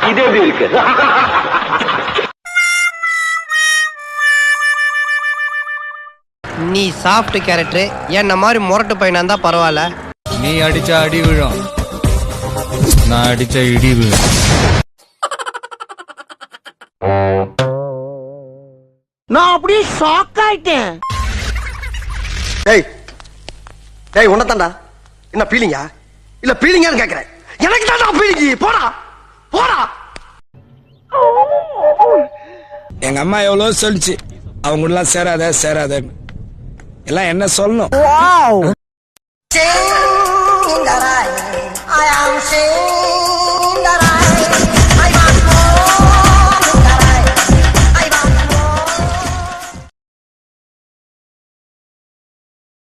இது எப்படி இருக்கு? நீ சாஃப்ட் கேரக்டர், என்ன மாதிரி முரட்டு பையனா இருந்தா பரவாயில்ல. நீ அடிச்சா அடி விழும், நான் அடிச்சா இடி விழும். நான் அப்படியே ஷாக் ஆயிட்டேன். டேய் டேய் உன்னதான்டா என்ன பீலிங்கா இல்ல பீலிங்கான்னு கேக்குறேன். எனக்கு தான்டா பீலிங்கி. போடா போடா. எங்க அம்மா எவ்வளவு சொல்லிச்சு, அவங்க எல்லாம் சேராத சேராதன்னு. எல்லாம் என்ன சொல்லணும். Wow.